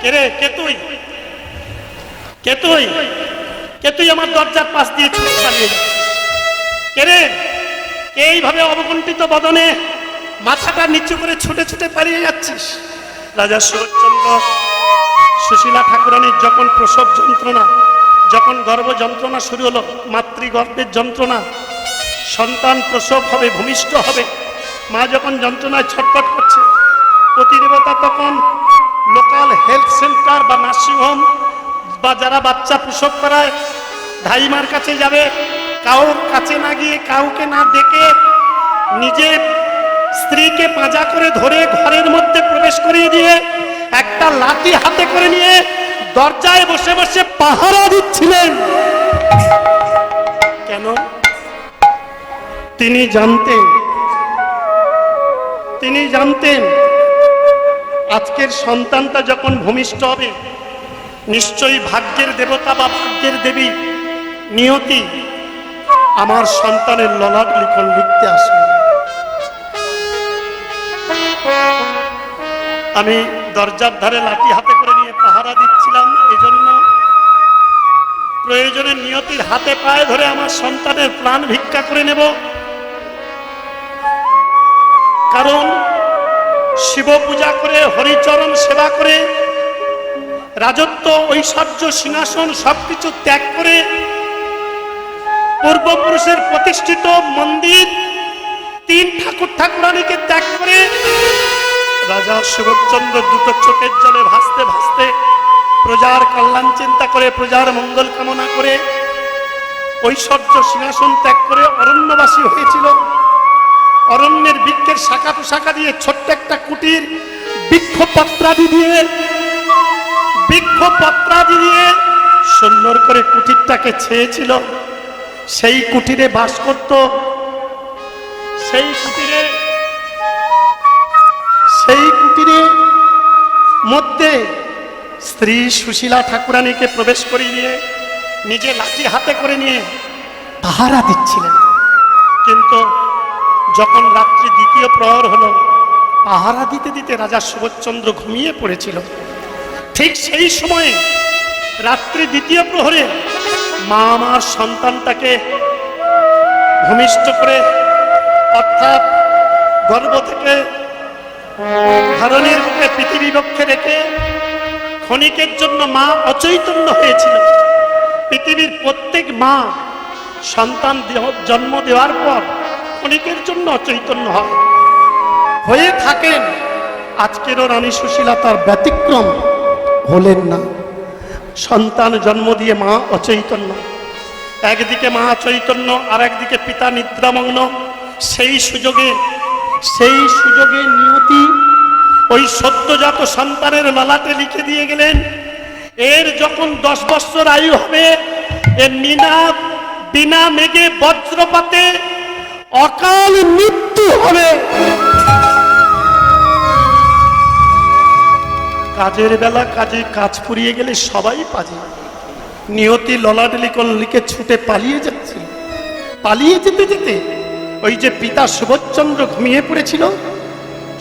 কে রে? কে তুই? কে তুই? কে তুই আমার দরজার পাশ দিয়ে ছুটে পালিয়ে যাচ্ছিস? কে রে? কে এইভাবে অবগুণ্ঠিত বদনে মাথাটা নিচু করে ছুটে ছুটে পালিয়ে যাচ্ছিস? রাজা শরৎচন্দ্র সুশীলা ঠাকুরানীর যখন প্রসব যন্ত্রণা, যখন গর্ভ যন্ত্রণা শুরু হলো, মাতৃগর্ভের যন্ত্রণা, সন্তান প্রসব হবে, ভূমিষ্ঠ হবে, মা যখন যন্ত্রণায় ছটফট করছে, প্রতিদেবতা তখন লোকাল হেলথ সেন্টার বা নার্সিংহোম বা যারা বাচ্চা প্রসব করায় ধাইমার কাছে যাবে, কাউর কাছে না গিয়ে, কাউকে না ডেকে নিজের স্ত্রীকে পাঁজা করে ধরে ঘরের মধ্যে প্রবেশ করিয়ে দিয়ে একটা লাঠি হাতে করে নিয়ে দরজায় বসে বসে পাহারা দিচ্ছিলেন। কেন? তিনি জানতেন আজকের সন্তানটা যখন ভূমিষ্ঠ হবে, নিশ্চয়ই ভাগ্যের দেবতা বা ভাগ্যের দেবী নিয়তি আমার সন্তানের ললাট লিখন লিখতে আসবে। আমি দরজার ধারে লাঠি হাতে করে নিয়ে পাহারা দিচ্ছিলাম, এজন্য প্রয়োজনে নিয়তির হাতে পায়ে ধরে আমার সন্তানের প্রাণ ভিক্ষা করে নেব। কারণ শিব পূজা করে, হরিচরণ সেবা করে, রাজত্ব, ঐশ্বর্য, সিংহাসন সবকিছু ত্যাগ করে, পূর্বপুরুষের প্রতিষ্ঠিত মন্দির, 3 ঠাকুর ঠাকুরানীকে ত্যাগ করে রাজা শরৎচন্দ্র দুটো চোখের জলে ভাসতে ভাসতে, প্রজার কল্যাণ চিন্তা করে, প্রজার মঙ্গল কামনা করে, ঐশ্বর্য সিংহাসন ত্যাগ করে অরণ্যবাসী হয়েছিল। অরণ্যের বৃক্ষের শাখা প্রশাখা দিয়ে ছোট্ট একটা কুটির, বৃক্ষপত্রাদি দিয়ে সুন্দর করে কুটিরটাকে ছেয়েছিল। সেই কুটিরে বাস করত, সেই কুটিরে মধ্যে স্ত্রী সুশীলা ঠাকুরানীকে প্রবেশ করিয়ে নিয়ে নিজে লাঠি হাতে করে নিয়ে পাহারা দিচ্ছিলেন। কিন্তু যখন রাত্রি দ্বিতীয় প্রহর হলো, পাহারা দিতে দিতে রাজা শরৎচন্দ্র ঘুমিয়ে পড়েছিল। ঠিক সেই সময়ে রাত্রি দ্বিতীয় প্রহরে মা আমার সন্তানটাকে ভূমিষ্ঠ করে, অর্থাৎ গর্ভ থেকে ধারণের রূপে পৃথিবী বক্ষে রেখে ক্ষণিকের জন্য মা অচৈতন্য হয়েছিল। পৃথিবীর প্রত্যেক মা সন্তান জন্ম দেওয়ার পর ক্ষণিকের জন্য অচৈতন্য হয়ে থাকেন। আজকেরও রানী সুশীলা তার ব্যতিক্রম হলেন না। সন্তান জন্ম দিয়ে মা অচৈতন্য, একদিকে মা চৈতন্য, আর একদিকে পিতা নিদ্রামগ্ন। সেই সুযোগে নিয়তি ওই সদ্যজাত সন্তানের ললাটে লিখে দিয়ে গেলেন, এর যখন 10 বছর আয়ু হবে, এর বিনা মেঘে বজ্রপাতে অকাল মৃত্যু হবে। কাজের বেলা কাজ ফুরিয়ে গেলে সবাই পাজে। নিয়তি ললাট লিখে ছুটে পালিয়ে যাচ্ছিল। পালিয়ে যেতে যেতে ওই যে পিতা সুবোধচন্দ্র ঘুমিয়ে পড়েছিল,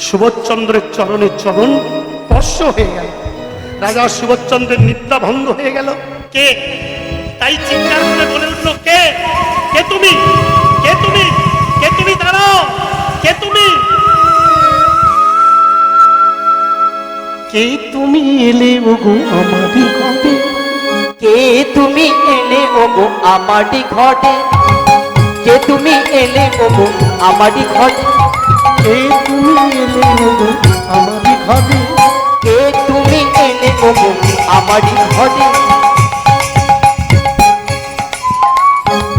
সুবোধচন্দ্রের চরণে চরণ স্পর্শ হয়ে গেল। রাজা সুবোধচন্দ্রের নিদ্রা ভঙ্গ হয়ে গেল। কে? তাই চিৎকার করে বলে উঠল, কে? কে তুমি? কে তুমি? কে তুমি? দাঁড়াও! কে তুমি? কে তুমি এলে ওগো আমারই ঘটে? কে তুমি এলে ওগো আমারই ঘটে? কে তুমি এলে ওগো আমারই ঘটে? কে তুমি এলে ওগো আমারই ঘটে? কে তুমি এলে ওগো আমারই ঘটে?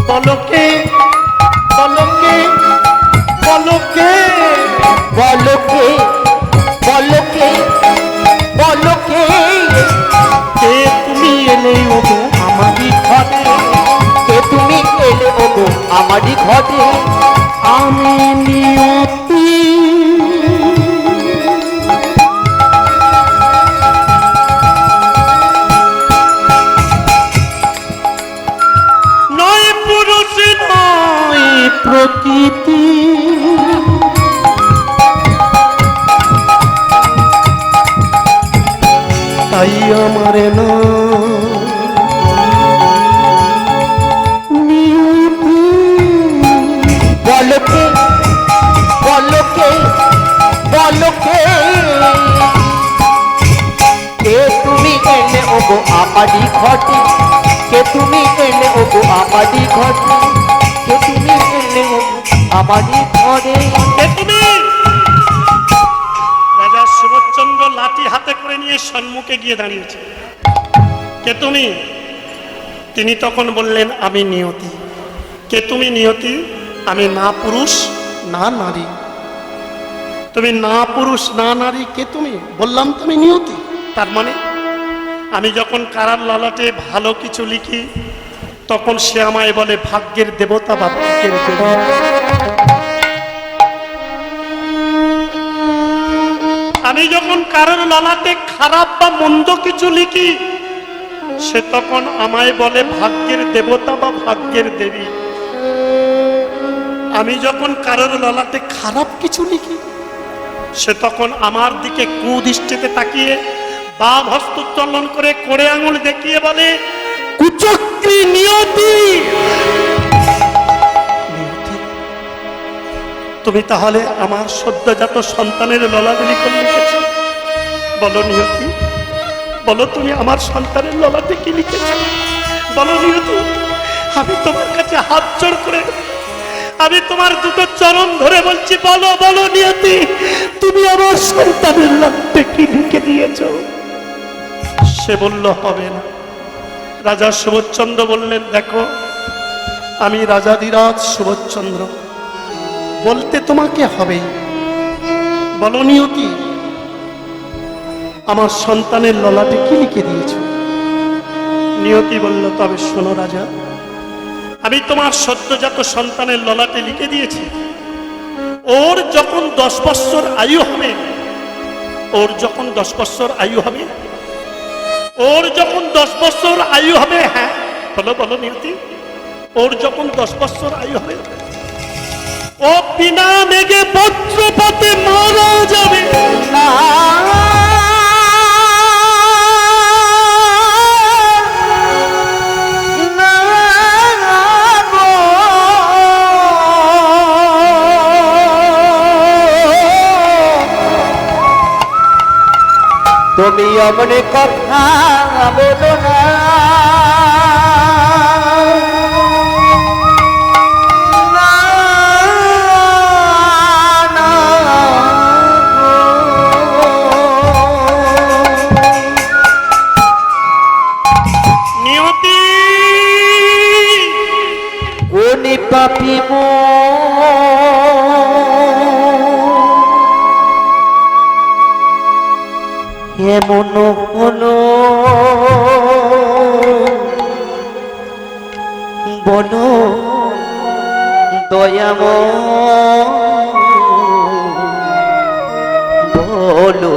বলো কে? বলো কে? বলো কে? বলো কে? বলো কে? বলো কে? কে তুমি এলে ওগো আমারই ঘটে? কে তুমি এলে ওগো আমারই ঘটে? আমি নিয়তি নয় পুরুষ নয় প্রকৃতি, তাই আমার না বলো কে বলো কে বলো কে কে তুমি এলে ওগো আমারই ঘটে কে তুমি এলে ওগো আমারই ঘটে কে তুমি এলে ওগো আমারই ঘরে কে তুমি? রাজা সুবোধচন্দ্র লাঠি হাতে করে নিয়ে সম্মুখে গিয়ে দাঁড়িয়েছে। কে তুমি? তিনি তখন বললেন, আমি নিয়তি। কে তুমি নিয়তি? আমি না পুরুষ না নারী। তুমি না পুরুষ না নারী, কে তুমি? বললাম তুমি নিয়তি। তার মানে আমি যখন কারার ললাটে ভালো কিছু লিখি তখন সে আমায় বলে ভাগ্যের দেবতা বা ভাগ্যের দেবী। আমি যখন কারোর ললাটে খারাপ বা মন্দ কিছু লিখি সে তখন আমায় বলে ভাগ্যের দেবতা বা ভাগ্যের দেবী। আমি যখন কারোর ললাটে খারাপ কিছু লিখি সে তখন আমার দিকে কুদৃষ্টিতে তাকিয়ে বাম হস্ত উত্তোলন করে কোড়ে আঙুল দেখিয়ে বলে কুচক্রী নিয়তি। তুমি তাহলে আমার সদ্যজাত সন্তানের ললাটে কি লিখেছ? বলো নিয়তি, বলো তুমি আমার সন্তানের ললাটে কি লিখেছ? বলো নিয়তি, আমি তোমার কাছে হাত জোড় করে আমি তোমার দুটো চরণ ধরে বলছি, বলো বলো নিয়তি, তুমি আমার সন্তানের ললাটে কি লিখে দিয়েছ? সে বলল হবে না। রাজা সুবোধচন্দ্র বললেন, দেখো আমি রাজাধিরাজ সুবোধচন্দ্র, বলতে তোমাকে হবেই। বলো নিয়তি, আমার সন্তানের ললাটে কি লিখে দিয়েছ? নিয়তি বলল, তবে শোনো রাজা, আমি তোমার সদ্যজাত সন্তানের ললাটে লিখে দিয়েছি ওর যখন 10 বৎসর আয়ু হবে, ওর যখন 10 বৎসর আয়ু হবে, ওর যখন 10 বৎসর আয়ু হবে, হ্যাঁ বলো বলো নিয়তি, ওর যখন 10 বৎসর আয়ু হবে ও বিনা মেঘে বজ্রপাতে মারা যাবে। না তুমি এমন কথা বলো না, নিয়তি কোনি পাপি এমন হলো বলো দয়াম বলো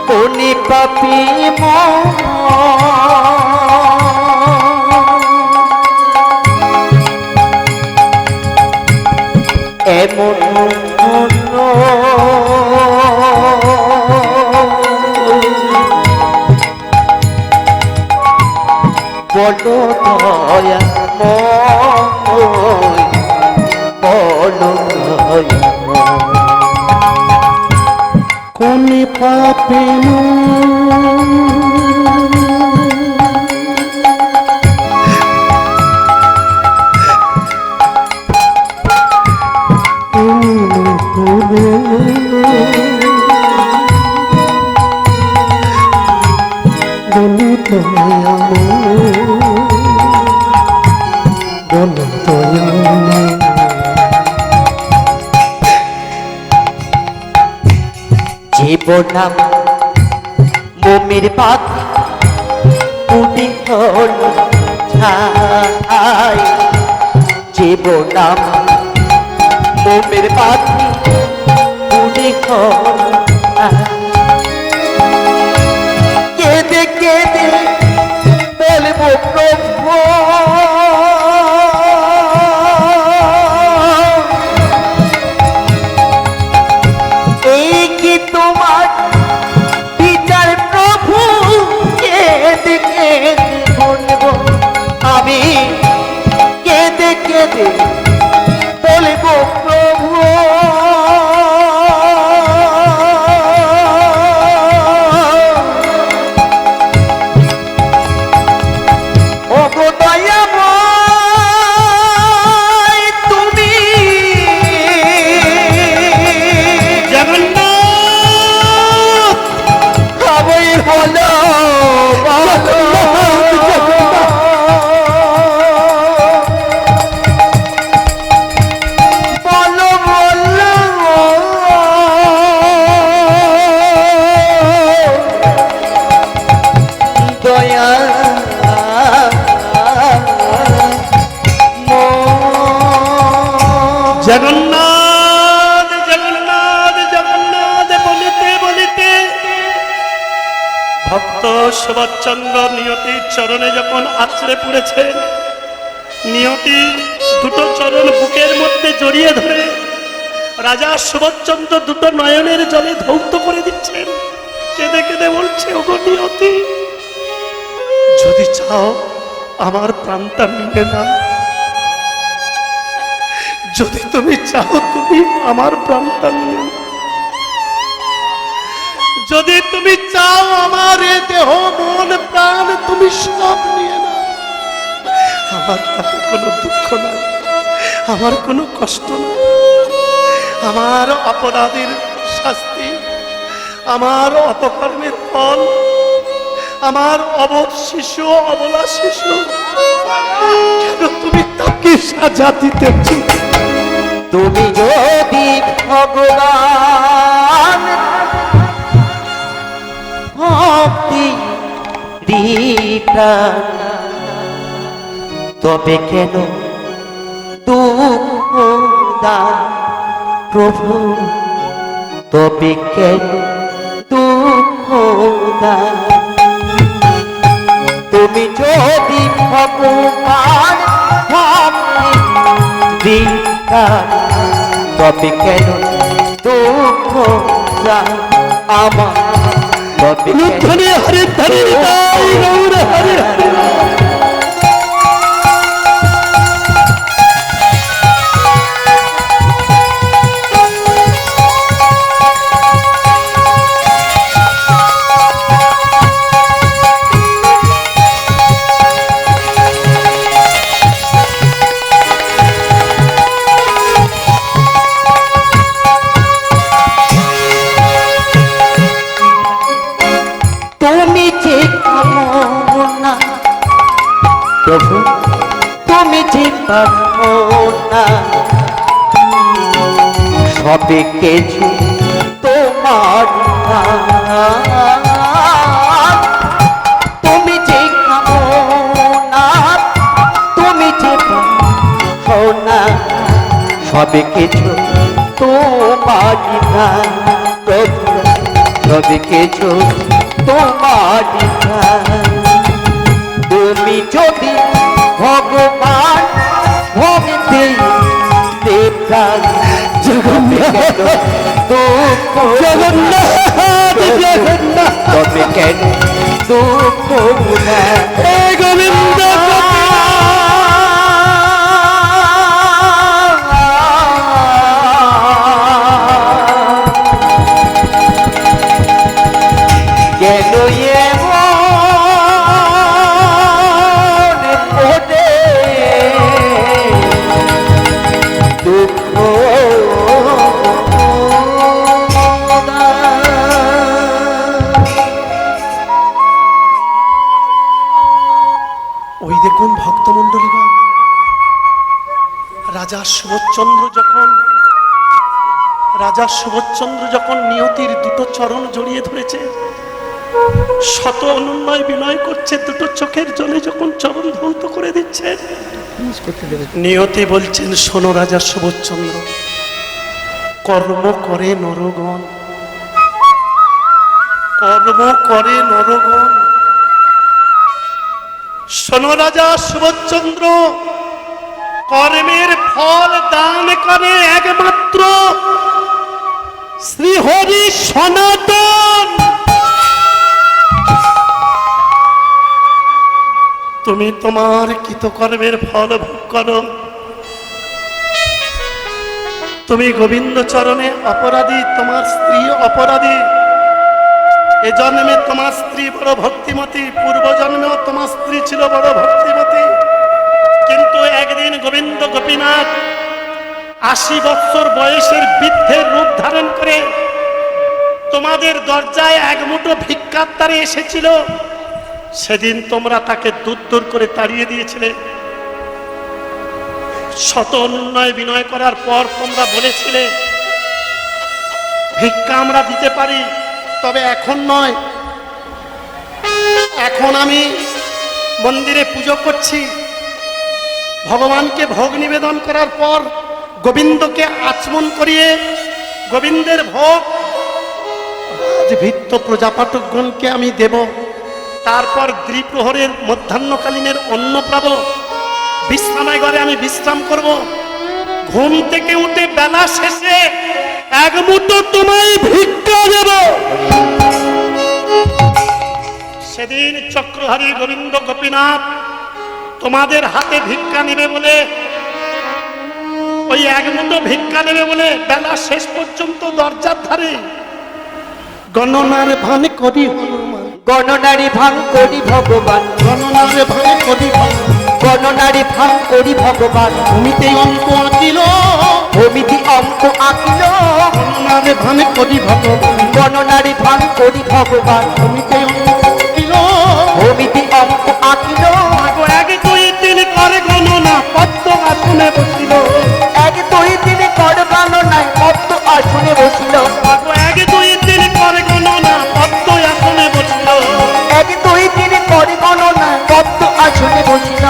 কোনি পাপি এমন হলো বলো দয়া বলো দয়া কোন পাপে জীবনাম মোমের পাখি উড়ে হল ছাই জীবনাম মোমের পাখি উড়ে হল কেঁদে কেঁদে বলবো প্রভু এই কেঁদে বলবো প্রভু ও গো দয়াময় তুমি জগন্নাথ আমি বলো বলো বলো দয়া জগন্নাথ জগন্নাথ জগন্নাথ বলিতে বলিতে ভক্ত সুভাষচন্দ্র নিয়তির চরণে যখন আছড়ে পড়েছেন, নিয়তি দুটো চরণ বুকের মধ্যে জড়িয়ে ধরে রাজা সুভাষচন্দ্র দুটো নয়নের জলে ধৌত করে দিচ্ছেন। কেঁদে কেঁদে বলছে, ওগো নিয়তি, যদি চাও আমার প্রাণটা নিয়ে না, যদি তুমি চাও তুমি আমার প্রাণটা নিয়ে নাও। যদি তুমি চাও আমার এ দেহ মন প্রাণ তুমি সব নিয়ে নাও, আমার তাতে কোনো দুঃখ নাই, আমার কোনো কষ্ট নাই। আমার অপরাধের শাস্তি, আমার অপকর্মের ফল, আমার অবধ শিশু অবলা শিশু, কেন তুমি তাকে সাজা দিতেছি? তুমি যদি ভগবান ভক্তি রিটা তবে কেন দুঃখ দান প্রভু, তবে কেন দুঃখ দান? তুমি যদি ভগবান ভক্তি রিটা তবে কেন দুঃখ দান আমার, তবে কেন হরে হরে হরে গৌর হরে হরে। তুমি যে কামনা প্রভু, তুমি যে কামনা সবে কিছু তোমার নাম। তুমি যে কামনা, তুমি যে কামনা সবে কিছু তোমার নাম প্রভু, সবে কিছু তোমার নাম। তুমি যদি ভগবান ভক্তি দেবতা জগন্নাথ জগন্নাথ জগন্নাথ, তবে কেন দুঃখ না? হে গোবিন্দ কেন এমন ওঠে দুঃখ ওই দেখুন ভক্তমণ্ডলীগণ, রাজা সুবোধচন্দ্র যখন নিয়তির দুটো চরণ জড়িয়ে ধরেছে, শত অনুন্নয় বিনয় করছে, দুটো চোখের জলে যখন চরণ ধৌত করে দিচ্ছে, নিয়তি বলছেন, শোনো রাজা সুবোধচন্দ্র, কর্ম করে নরগণ, কর্ম করে নরগণ। শোনো রাজা সুবোধচন্দ্র, কর্মের ফল দান করে একমাত্র শ্রীহরি সনাতন। তুমি তোমার কৃতকর্মের ফল ভোগ করো, তুমি গোবিন্দ চরণে অপরাধী, তোমার স্ত্রী অপরাধী। এ জন্মে তোমার স্ত্রী বড় ভক্তিমতী, পূর্ব জন্মেও তোমার স্ত্রী ছিল বড় ভক্তিমতী, কিন্তু একদিন গোবিন্দ গোপীনাথ 80 বৎসর বয়সের বৃদ্ধের রূপ ধারণ করে তোমাদের দরজায় এক মুঠো ভিক্ষার দ্বারে এসেছিল। সেদিন তোমরা তাকে দূর দূর করে তাড়িয়ে দিয়েছিলে। শত অনুনয় বিনয় করার পর তোমরা বলেছিলে ভিক্ষা আমরা দিতে পারি, তবে এখন নয়। এখন আমি মন্দিরে পুজো করছি, ভগবানকে ভোগ নিবেদন করার পর গোবিন্দকে আচমন করিয়ে গোবিন্দের ভোগ ভিত্ত প্রজাপাঠকগণকে আমি দেব। তারপর দ্বিপ্রহরের মধ্যাহ্নকালীনের অন্ন পাব, বিশ্রামাগারে আমি বিশ্রাম করব। ঘুম থেকে উঠে বেলা শেষে এক মুঠো তোমায় ভিক্ষা দেব। সেদিন চক্রধারী গোবিন্দ গোপীনাথ তোমাদের হাতে ভিক্ষা নেবে বলে, ওই এক মুঠো ভিক্ষা নেবে বলে বেলা শেষ পর্যন্ত দরজার ধারে গণনার ভান করি হনুমান, গণনারী ভাঙ করি ভগবান, গণনার ভান করি হনুমান, গণনারী ভাঙ করি ভগবান, ভূমিতে অঙ্ক আঁকিল, ভূমিতি অঙ্ক আঁকিল, গণনার ভান করি ভগবান, গণনারী ভাঙ করি ভগবান, ভূমিতে অঙ্ক আঁকিল। ভূমিতি অঙ্ক আঁকিল, আগো 1 2 3 করে গণনা পদ্ম আসনে বসিল, 1 2 3 কর গণনায় পদ্ম আসনে বসিল, আগো 1 2 3 করে গণনা পদ্ম আসনে বসিল। 1 2 3 কর গণনায় পদ্ম আসনে বসিল,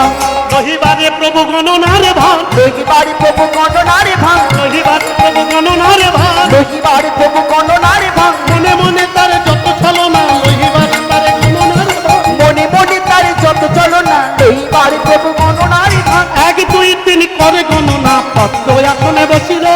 রহিবারে প্রভু গণনার ভান, রহিবারে প্রভু গণনারে ভাঙ, রহিবারে প্রভু গণনার ভান, রহিবারে প্রভু গণনারে ভাঙ, মনে মনে তার যত ছলনা, রহিবারে তার গণনার ভান। মনে মনে তার যত চলনা, রহিবারে প্রভু গণনারে ভাঙ, 1 2 3 করে গণনা পদ্ম আসনে বসিল।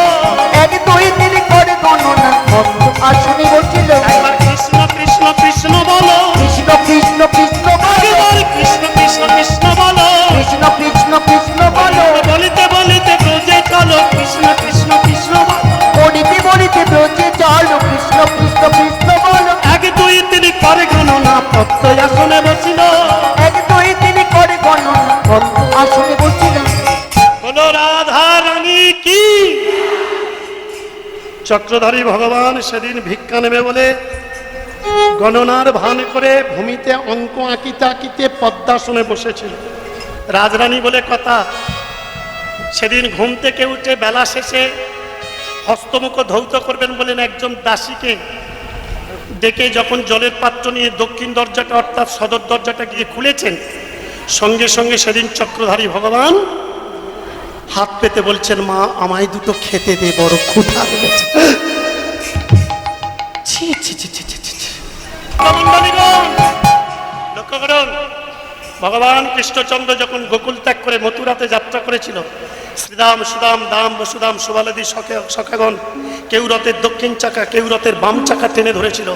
1 2 3 করে গণনা পদ্ম আসনে বসিল, একবার কৃষ্ণ কৃষ্ণ কৃষ্ণ বলো, কৃষ্ণ কৃষ্ণ কৃষ্ণ বলো, একবার কৃষ্ণ কৃষ্ণ কৃষ্ণ বলো, কৃষ্ণ কৃষ্ণ কৃষ্ণ বলো, বলিতে বলিতে ব্রজে চলো, কৃষ্ণ কৃষ্ণ কৃষ্ণ বলো। বলিতে বলিতে ব্রজে চলো, কৃষ্ণ কৃষ্ণ কৃষ্ণ বলো, 1 2 3 করে গণনা পদ্ম আসনে বসিল। 1 2 3 করে গণনা পদ্ম আসনে বসিল। বলো রাধা রানী কি। চক্রধারী ভগবান সেদিন ভিক্ষা নেবে বলে গণনার ভান করে ভূমিতে অঙ্ক আঁকিতে আঁকিতে পদ্মাসনে বসেছিল। রাজরানী বলে কথা, সেদিন ঘুম থেকে উঠে বেলা শেষে হস্তমুখ ধৌত করবেন বলেন একজন দাসীকে ডেকে যখন জলের পাত্র নিয়ে দক্ষিণ দরজাটা অর্থাৎ সদর দরজাটা গিয়ে খুলেছেন, সঙ্গে সঙ্গে সেদিন চক্রধারী ভগবান হাত পেতে বলছেন, মা আমায় দুটো খেতে দে, বড় ক্ষুধা লেগেছে। ছি ছি ছি ছি ছি ছি ছি। মণ্ডলীগণ, লক্ষ্য করুন, ভগবান কৃষ্ণচন্দ্র যখন গোকুল ত্যাগ করে মথুরাতে যাত্রা করেছিল, শ্রীরাম সুদাম দাম বসুদাম সুবালাদি সখাগণ কেউ রথের দক্ষিণ চাকা, কেউ রথের বাম চাকা টেনে ধরেছিল,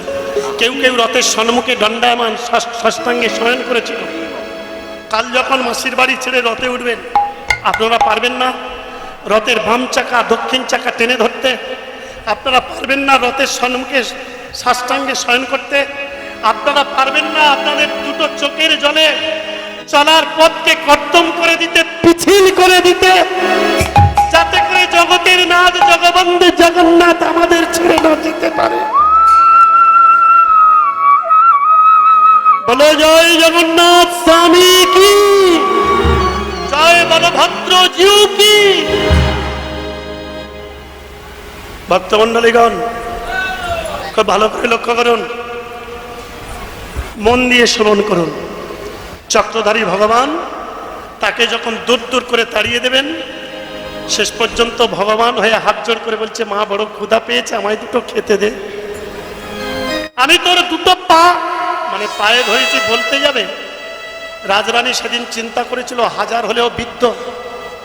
কেউ কেউ রথের সম্মুখে দণ্ডায়মান সাষ্টাঙ্গে শয়ন করেছিল। কাল যখন মাসির বাড়ি ছেড়ে রথে উঠবেন, আপনারা পারবেন না রথের বাম চাকা দক্ষিণ চাকা টেনে ধরতে, আপনারা পারবেন না রথের সম্মুখে সাষ্টাঙ্গে শয়ন করতে, আপনারা পারবেন না আপনাদের দুটো চোখের জলে চলার পথকে কর্দম করে দিতে, পিছিল করে দিতে, যাতে করে জগতের নাথ জগবন্ধু জগন্নাথ আমাদের ছেড়ে না যেতে পারে। বলো জয় জগন্নাথ স্বামী কি, জয় বলভদ্র জিউ কি। ভক্তমণ্ডলীগণ, খুব ভালো করে লক্ষ্য করুন, মন দিয়ে শ্রবণ করুন। চক্রধারী ভগবান তাকে যখন দূর দূর করে তাড়িয়ে দেবেন, শেষ পর্যন্ত ভগবান হয়ে হাত জোড় করে বলছে, মা বড় ক্ষুধা পেয়েছে, আমায় দুটো খেতে দে। আমি তোর দুটো পা মানে পায়ে ধরেছি বলতে যাবে। রাজরানী সেদিন চিন্তা করেছিল, হাজার হলেও বৃদ্ধ,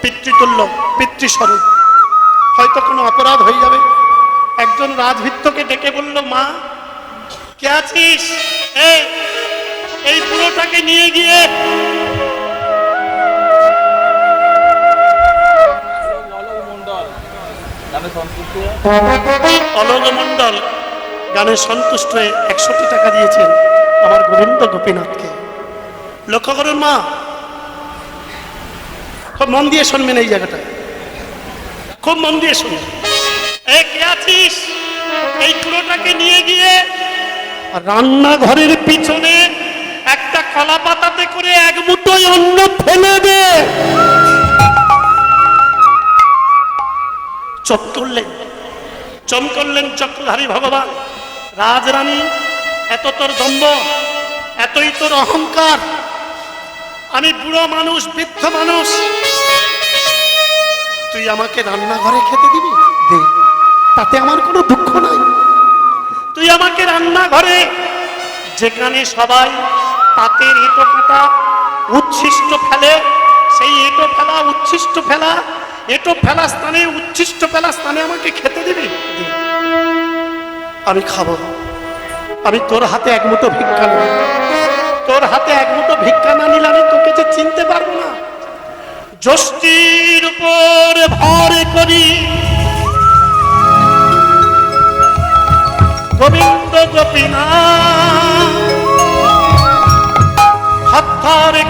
পিতৃতুল্য, পিতৃস্বরূপ, হয়তো কোনো অপরাধ হয়ে যাবে। একজন রাজভৃত্যকে ডেকে বলল, মা কে আছিস, এই বুড়োটাকে নিয়ে গিয়ে অলোক মণ্ডল গানে সন্তুষ্ট হয়ে 100টি টাকা দিয়েছেন আমার গোবিন্দ গোপীনাথকে। লক্ষ্য করুন মা, খুব মন দিয়ে শুনবেন এই জায়গাটা, খুব মন দিয়ে শুনবেন। এ কে আছিস? এই কুড়োটাকে নিয়ে গিয়ে রান্নাঘরের পিছনে একটা কলা পাতাতে করে এক মুঠোই অন্ন ফেলে দে। চোখ করলেন, চমকলেন চক্রধারী ভগবান। রাজরানী, এত তোর দম্ভ, এতই তোর অহংকার, আমি বুড়ো মানুষ, বৃদ্ধ মানুষ, তুই আমাকে রান্নাঘরে খেতে দিবি? দে, তাতে আমার কোনো দুঃখ নাই। তুই আমাকে রান্নাঘরে, যেখানে সবাই পাতের এঁটো কাটা উচ্ছিষ্ট ফেলে, সেই এঁটো ফেলা উচ্ছিষ্ট ফেলা, এঁটো ফেলা স্থানে উচ্ছিষ্ট ফেলা স্থানে আমাকে খেতে দিবি? দে, আমি খাবো। আমি তোর হাতে এক মুঠো ভিক্ষা নেব, তোর হাতে এক মুঠো ভিক্ষা না নিলে আমি তোকে যে চিনতে পারবো না। যষ্টির উপর ভর করি গোবিন্দ গোপীনাথ, হাত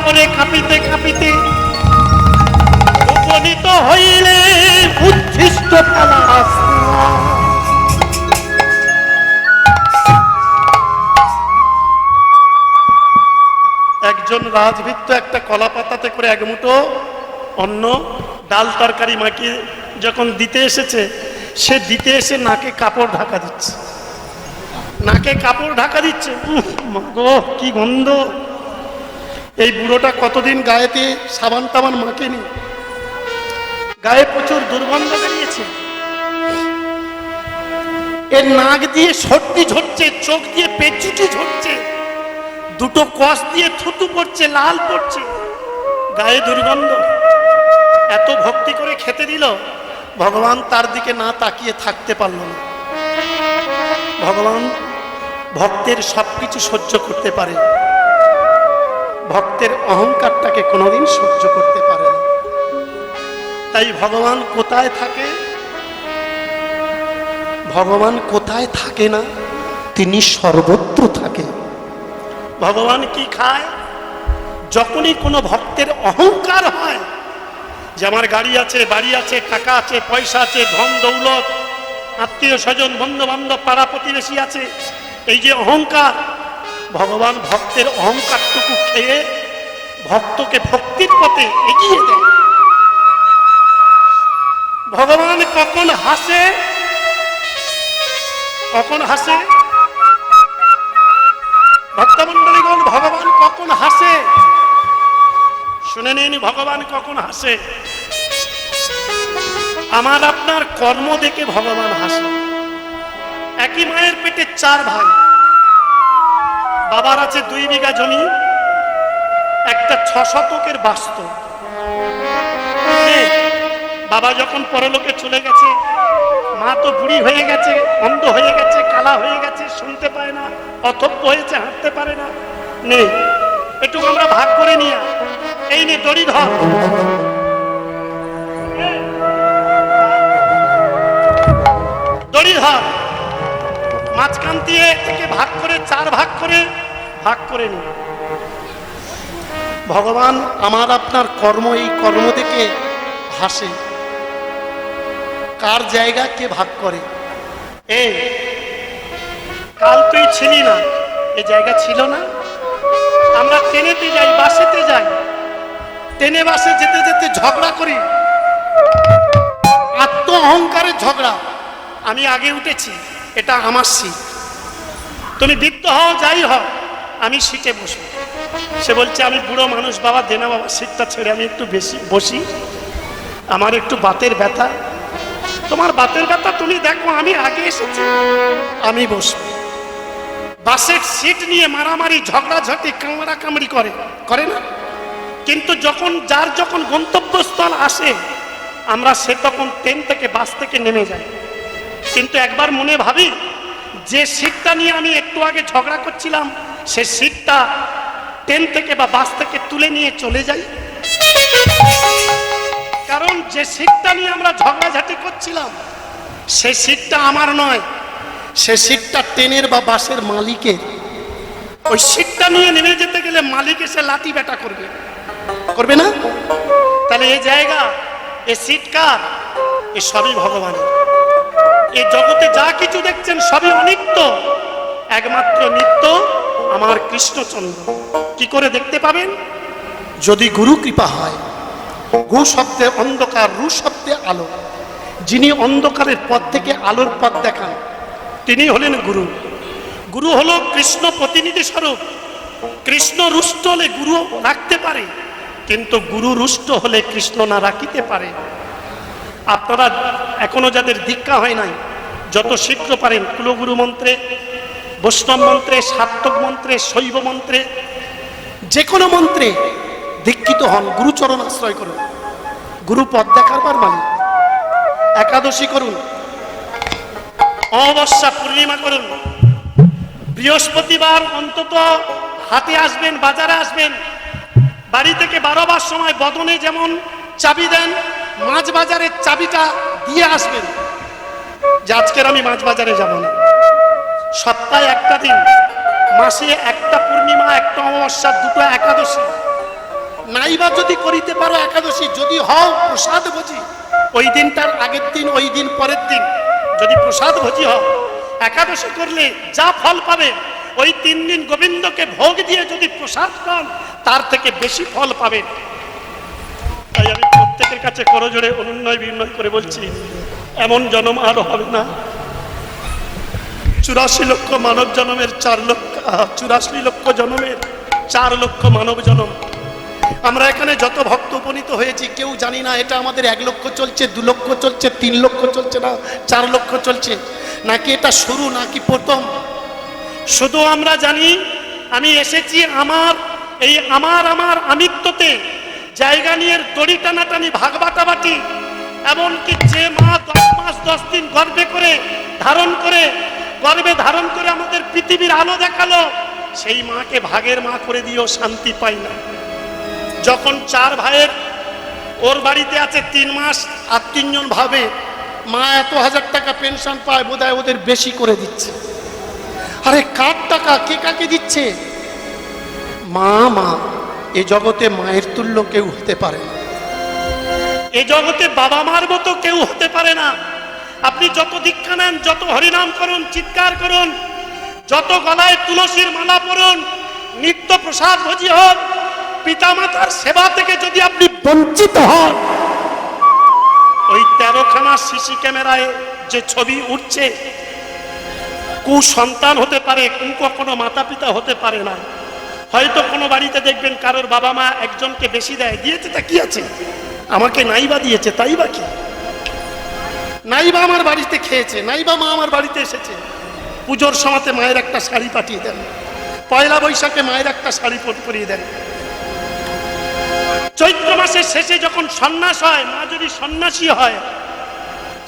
করে কাঁপিতে কাঁপিতে উপনীত হইলে উচ্ছিষ্ট ফেলা। একজন রাজভৃত্য একটা কলা পাতাতে করে এক মুঠো অন্ন ডাল তরকারি মাখিয়ে যখন দিতে এসেছে, সে দিতে এসে নাকে কাপড় ঢাকা দিচ্ছে, নাকে কাপড় ঢাকা দিচ্ছে। মা গো, কি গন্ধ! এই বুড়োটা কতদিন গায়েতে সাবান টাবান মাখেনি, গায়ে প্রচুর দুর্গন্ধ বেরিয়েছে। এর নাক দিয়ে সর্দি ঝরছে, চোখ দিয়ে পেচুটি ঝরছে, দুটো কষ দিয়ে থুতু পড়ছে, লাল পড়ছে, গায়ে দুর্গন্ধ। এত ভক্তি করে খেতে দিল, ভগবান তার দিকে না তাকিয়ে থাকতে পারল না। ভগবান ভক্তের সবকিছু সহ্য করতে পারে, ভক্তের অহংকারটাকে কোনোদিন সহ্য করতে পারে না। তাই ভগবান কোথায় থাকে? ভগবান কোথায় থাকে না, তিনি সর্বত্র থাকে। ভগবান কি খায়? যখনই কোনো ভক্তের অহংকার হয় যে আমার গাড়ি আছে, বাড়ি আছে, টাকা আছে, পয়সা আছে, ধন দৌলত, আত্মীয় স্বজন, বন্ধু বান্ধব, পাড়া প্রতিবেশী আছে, এই যে অহংকার, ভগবান ভক্তের অহংকারটুকু খেয়ে ভক্তকে ভক্তির পথে এগিয়ে দেয়। ভগবান কখন হাসে? কখন হাসে ভক্তমণ্ডলীগণ? ভগবান কখন হাসে? শুনে নিন, ভগবান কখন হাসে। আমার আপনার কর্ম দেখে ভগবান হাসে। একই মায়ের পেটে 4 ভাই, বাবার আছে 2 বিঘা জমি, একটা 6 শতকের বাস্তু। বাবা যখন পরলোকে চলে গেছে, মা তো বুড়ি হয়ে গেছে, অন্ধ হয়ে গেছে, কালা হয়ে গেছে, শুনতে পায় না, অথব্য হয়েছে, হাঁটতে পারে না। নেই, একটু আমরা ভাগ করে নিয়ে, এই নে দড়ি ধর, দড়ি ধর, মাঝখান দিয়ে থেকে ভাগ করে 4 ভাগ করে নি। ভগবান আমার আপনার কর্ম, এই কর্ম দেখে হাসে। কার জায়গা কে ভাগ করে? এই কাল তুই ছিলি না, এই জায়গা ছিল না। আমরা ট্রেনেতে যাই, বাসেতে যাই, ট্রেনে বাসে যেতে যেতে ঝগড়া করি, আত্ম অহংকারের ঝগড়া। আমি আগে উঠেছি, এটা আমার সিট, তুমি বৃদ্ধ হও, যাই হও, আমি সিটে বসবো। সে বলছে আমি বুড়ো মানুষ, বাবা দেনা, বাবা সিটটা ছেড়ে আমি একটু বেশি বসি, আমার একটু বাতের ব্যথা। তোমার বাতের ব্যথা তুমি দেখো, আমি আগে এসেছি, আমি বসবো। বাসের সিট নিয়ে মারামারি, ঝগড়াঝাটি, কামড়া কামড়ি করে না? কিন্তু যার যখন গন্তব্যস্থল আসে, আমরা সে তখন ট্রেন থেকে, বাস থেকে নেমে যাই। কিন্তু একবার মনে ভাবি, যে সিটটা নিয়ে আমি একটু আগে ঝগড়া করছিলাম, সে সিটটা ট্রেন থেকে বা বাস থেকে তুলে নিয়ে চলে যাই। কারণ যে সিটটা নিয়ে আমরা ঝগড়াঝাটি করছিলাম, সে সিটটা আমার নয়, সে সিটটা ট্রেনের বা বাসের মালিকের। ওই সিটটা নিয়ে নেমে যেতে গেলে মালিক এসে লাঠি ব্যাটা করবে, করবে না? তাহলে এই জায়গা, এ সিট কার? এ সবই ভগবানের। এই জগতে যা কিছু দেখছেন সবই অনিত্য, একমাত্র নিত্য আমার কৃষ্ণচন্দ্র। কি করে দেখতে পাবেন? যদি গুরু কৃপা হয়। গু শব্দে অন্ধকার, রু শব্দে আলো। যিনি অন্ধকারের পথ থেকে আলোর পথ দেখান তিনি হলেন গুরু। গুরু হলো কৃষ্ণ প্রতিনিধি স্বরূপ। কৃষ্ণ রুষ্ট হলে গুরু রাখতে পারে, কিন্তু গুরু রুষ্ট হলে কৃষ্ণ না রাখিতে পারে। আপনারা এখনো যাদের দীক্ষা হয় নাই, যত শীঘ্র পারেন কুলগুরু মন্ত্রে, বৈষ্ণব মন্ত্রে, সার্থক মন্ত্রে, শৈব মন্ত্রে, যে কোনো মন্ত্রে দীক্ষিত হন। গুরুচরণ আশ্রয় করুন, গুরু পথ দেখাবার মালিক। একাদশী করুন, অমাবস্যা পূর্ণিমা করুন, বৃহস্পতিবার অন্তত হাটে আসবেন, বাজারে আসবেন। বাড়ি থেকে বারোবার সময় বদনে যেমন চাবি দেন, মাছ বাজারের চাবিটা দিয়ে আসবেন, যে আজকের আমি মাছ বাজারে যাব না। সপ্তাহে একটা দিন, মাসে একটা পূর্ণিমা, একটা অমাবস্যা, দুটো একাদশী, নাইবা যদি করিতে পারো একাদশী, যদি হও প্রসাদ ভোজি, ওই দিনটার আগের দিন, ওই দিন পরের দিন যদি প্রসাদ ভোজি হও, একাদশী করলে যা ফল পাবে, ওই 3 দিন গোবিন্দকে ভোগ দিয়ে যদি প্রসাদ পান, তার থেকে বেশি ফল পাবেন। তাই আমি প্রত্যেকের কাছে করজোড়ে অনুনয় বিনয় করে বলছি, এমন জন্ম আর হবে না। 84 লক্ষ মানব জন্মের 84 লক্ষ জন্মের 4 লক্ষ মানব জন্ম। আমরা এখানে যত ভক্ত উপনীত হয়েছি কেউ জানি না এটা আমাদের 1 লক্ষ চলছে, 2 লক্ষ চলছে, 3 লক্ষ চলছে, না 4 লক্ষ চলছে, নাকি এটা শুরু, নাকি প্রথম। শুধু আমরা জানি আমি এসেছি আমার এই আমার আমিত্বতে জায়গা নিয়ে দড়ি টানাটানি, ভাগ বাটাবাটি। এমনকি যে মা 10 মাস 10 দিন গর্ভে ধারণ করে আমাদের পৃথিবীর আলো দেখালো, সেই মাকে ভাগের মা করে দিয়েও শান্তি পাই না। যখন 4 ভাইয়ের ওর বাড়িতে আছে 3 মাস, আর 3 জন ভাবে মা এত 1000 টাকা পেনশন পায়, বোধহয় ওদের বেশি করে দিচ্ছে। আরে কার টাকা, কে কাকে দিচ্ছে? মা মা। এ জগতে মায়ের তুল্য কেউ হতে পারে না, এ জগতে বাবা মার মতো কেউ হতে পারে না। আপনি যত দীক্ষা নেন, যত হরিনাম করুন, চিৎকার করুন, যত গলায় তুলসীর মালা পরুন, নিত্য প্রসাদ ভোজি হন, পিতামাতার সেবা থেকে যদি আপনি বঞ্চিত হন, ওই 13খানা সিসি ক্যামেরায় যে ছবি উঠছে, কুসন্তান হতে পারে, কখনো মাতা পিতা হতে পারে না। হয়তো কোনো বাড়িতে দেখবেন কারোর বাবা মা একজনকে বেশি দেয়, দিয়েছে তা কি আছে, আমাকে নাইবা দিয়েছে তাই বা কি, নাইবা আমার বাড়িতে খেয়েছে, নাইবা মা আমার বাড়িতে এসেছে। পুজোর সময়তে মায়ের একটা শাড়ি পাঠিয়ে দেন, পয়লা বৈশাখে মায়ের একটা শাড়ি পরিয়ে দেন। চৈত্র মাসের শেষে যখন সন্ন্যাস হয়, মা যদি সন্ন্যাসী হয়,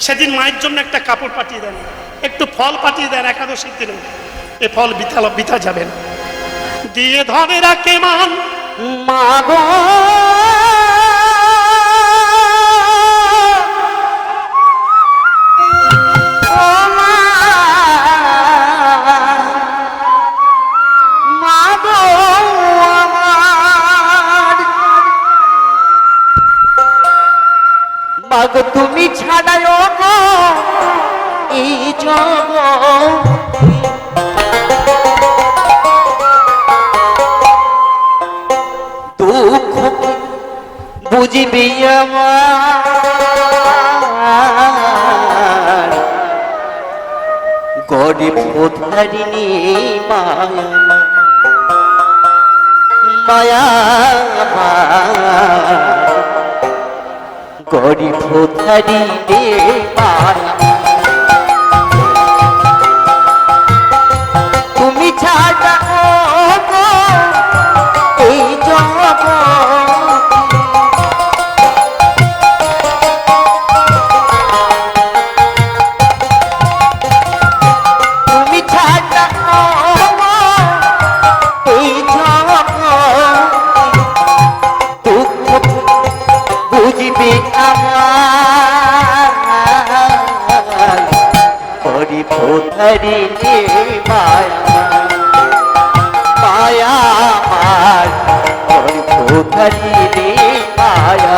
সেদিন মায়ের জন্য একটা কাপড় পাঠিয়ে দেন, একটু ফল পাঠিয়ে দেন একাদশীর দিনে। এ ফল বৃথা যাবে না। দিয়ে ধরে রাখে মান মাগো মাগো তুমি ছাড়াই গো এই জগৎ, দুঃখ বুঝবি আমার গরিব উদ্ধারিণী মায়া গরিব উদ্ধারিণী মায়া, তুমি ছাড়া এই জগৎ, তুমি ছাড়া এই জগৎ, দুঃখ বুঝবে আমার গরিব ধরিলে মায়া মায়া আমার গরিব ধরিলে মায়া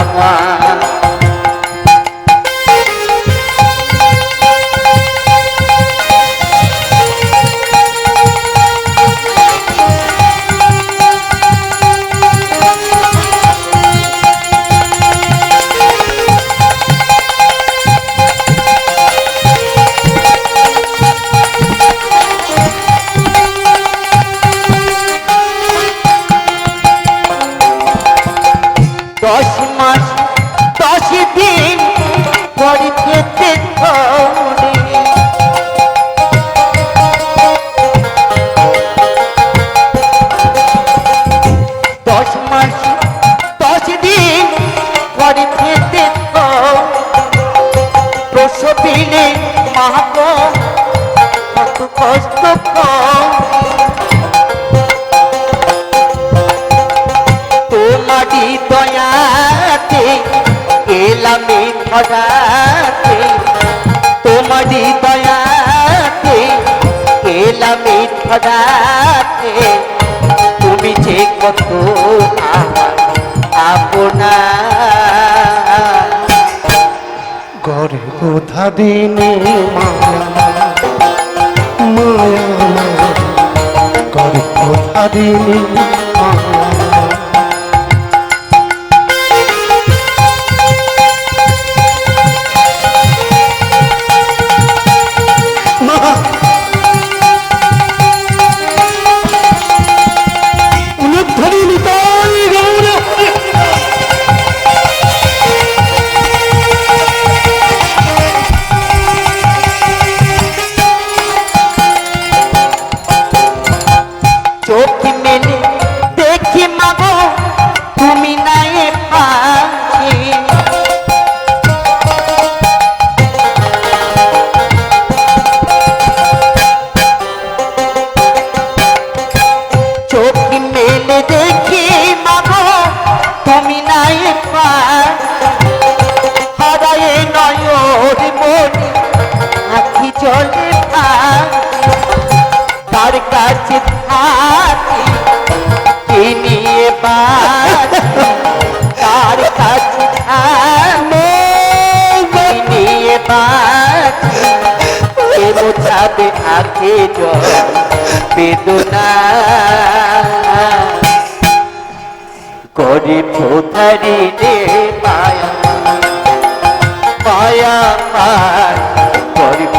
দশ মাস 10 দিন পরীক্ষেতে ধরে 10 মাস 10 দিন পরীক্ষেতে প্রসবিলে মাহাগ কত কষ্ট তোমারি দয়াতে এলামে ধরাতে তোমারি দয়াতে এলামে ধরাতে তুমি যে কত আপনা গরিব ধাদিনী মায়া মায়া গরিব ধাদিনী মায়া চোখ মেলে দেখি মাগো তুমি নাই পাখি চোখ মেলে দেখি মাগো তুমি নাই পাখি হারায়ে নয়ন মনি আখি জলে তার কাছে থাকি কি নিয়ে বাঁচি তার কাছে থাকি কি নিয়ে বাঁচি কে মোছাবে আঁখে জল বেদনা গরিব ধরিলে মায়া মায়া মার গরিব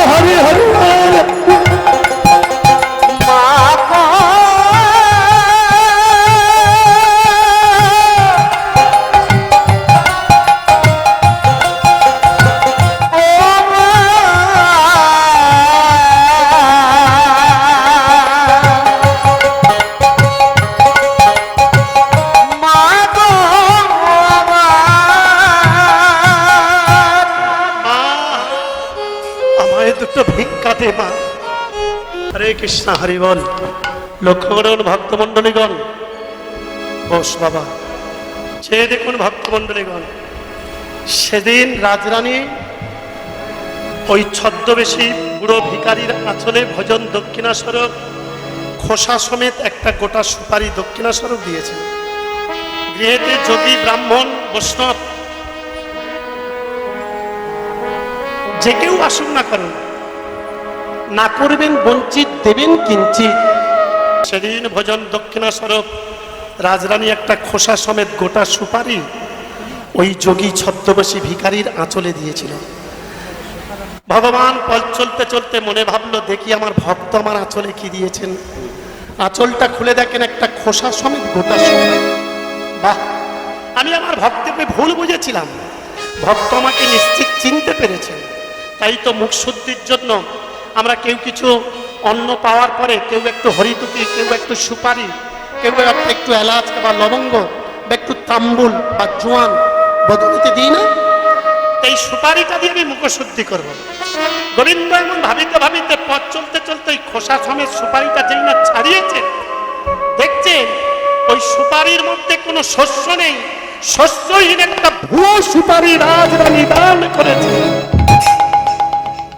হরে হরে হরে দুটো ভিক্ষা দে মা। হরে কৃষ্ণ হরি বল। লক্ষ্য করুন ভক্তমণ্ডলীগণ, বস বাবা, সে দেখুন ভক্তমণ্ডলীগণ, সেদিন রাজরানী ওই ছদ্মবেশী বুড়ো ভিকারির আঁচলে ভোজন দক্ষিণাস্বরূপ খোসা সমেত একটা গোটা সুপারি দক্ষিণাস্বরূপ দিয়েছেন। গৃহেতে যোগী ব্রাহ্মণ বৈষ্ণব যে কেউ আসুন না করুন, না করবেন বঞ্চিত, দেবেন কিঞ্চিত। সেদিন ভোজন দক্ষিণা স্বরূপ রাজরানী একটা খোসা সমেত গোটা সুপারি ওই যোগী ছদ্মবেশী ভিখারির আঁচলে দিয়েছিল। ভগবান পথ চলতে চলতে মনে ভাবলো, দেখি আমার ভক্ত আমার আঁচলে কি দিয়েছেন। আঁচলটা খুলে দেখেন একটা খোসা সমেত গোটা সুপারি। বাহ, আমি আমার ভক্তকে ভুল বুঝেছিলাম, ভক্ত আমাকে নিশ্চিত চিনতে পেরেছেন। তাই তো মুখ শুদ্ধির জন্য আমরা কেউ কিছু অন্ন পাওয়ার পরে কেউ একটু হরিতুকি, কেউ একটু সুপারি, কেউ একটু এলাচ বা লবঙ্গ বা একটু তাম্বুল বা জোয়ান বদলিতে দিই না। এই সুপারিটা দিয়ে আমি মুখশুদ্ধি করবো। গোবিন্দ এমন ভাবিতে ভাবিতে পথ চলতে চলতে ওই খোসা সমেত সুপারিটা যেই না ছাড়িয়েছে, দেখছেন ওই সুপারির মধ্যে কোনো শস্য নেই, শস্যহীন একটা ভুয়ো সুপারি রাজরানী দান করেছে।